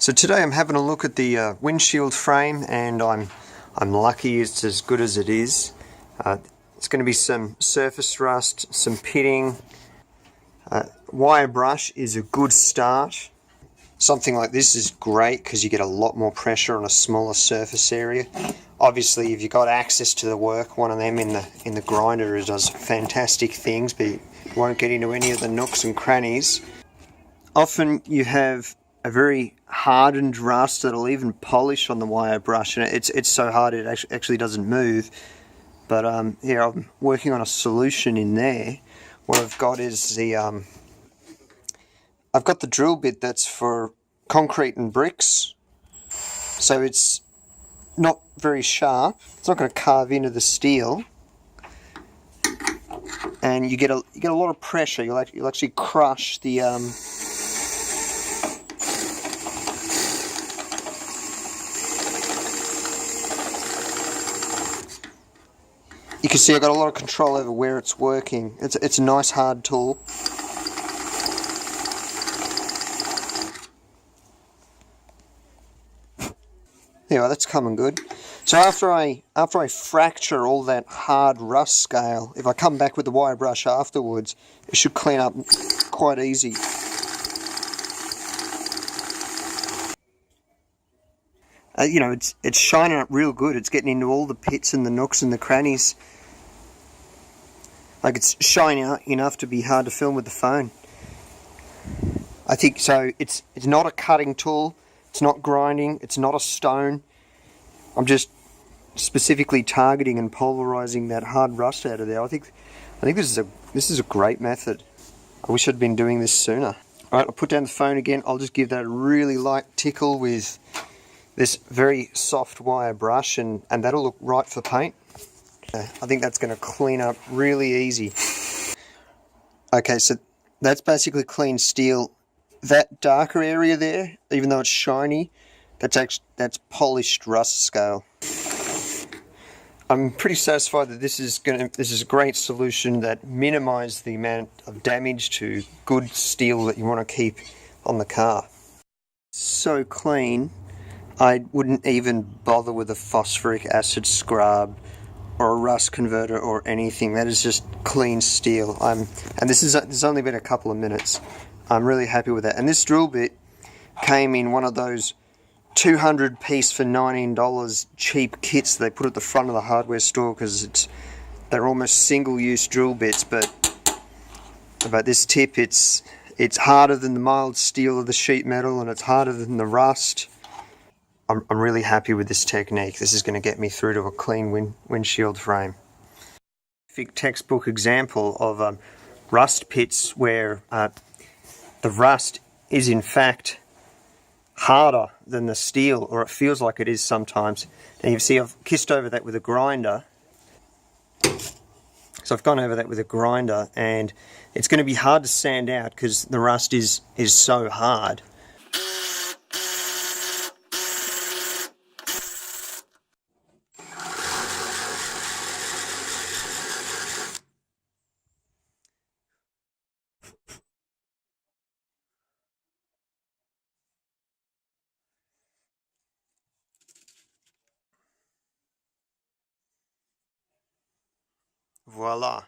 So today I'm having a look at the windshield frame, and I'm lucky it's as good as it is. It's going to be some surface rust, some pitting. Wire brush is a good start. Something like this is great because you get a lot more pressure on a smaller surface area. Obviously, if you've got access to the work, one of them in the grinder does fantastic things, but you won't get into any of the nooks and crannies. Often you have a very hardened rust that'll even polish on the wire brush, and it's so hard it actually doesn't move. But here I'm working on a solution in there. What I've got is I've got the drill bit that's for concrete and bricks, so it's not very sharp. It's not going to carve into the steel, and you get a lot of pressure. You'll actually crush the You can see I've got a lot of control over where it's working. It's a nice hard tool. Yeah, that's coming good. So after I fracture all that hard rust scale, if I come back with the wire brush afterwards, it should clean up quite easy. You know, it's shining up real good. It's getting into all the pits and the nooks and the crannies. Like, it's shining out enough to be hard to film with the phone. I think so. It's not a cutting tool. It's not grinding. It's not a stone. I'm just specifically targeting and pulverizing that hard rust out of there. I think this is a great method. I wish I'd been doing this sooner. All right, I'll put down the phone again. I'll just give that a really light tickle with this very soft wire brush, and that'll look right for paint. I think that's going to clean up really easy. Okay, so that's basically clean steel. That darker area there, even though it's shiny, that's polished rust scale. I'm pretty satisfied that this is a great solution that minimises the amount of damage to good steel that you want to keep on the car. So clean, I wouldn't even bother with a phosphoric acid scrub or a rust converter or anything. That is just clean steel. And this has only been a couple of minutes. I'm really happy with that. And this drill bit came in one of those 200 piece for $19 cheap kits they put at the front of the hardware store, because they're almost single-use drill bits. But this tip, it's harder than the mild steel of the sheet metal, and it's harder than the rust. I'm really happy with this technique. This is going to get me through to a clean windshield frame. Textbook example of rust pits where the rust is in fact harder than the steel, or it feels like it is sometimes. And you see I've kissed over that with a grinder. So I've gone over that with a grinder, and it's going to be hard to sand out because the rust is so hard. Voila.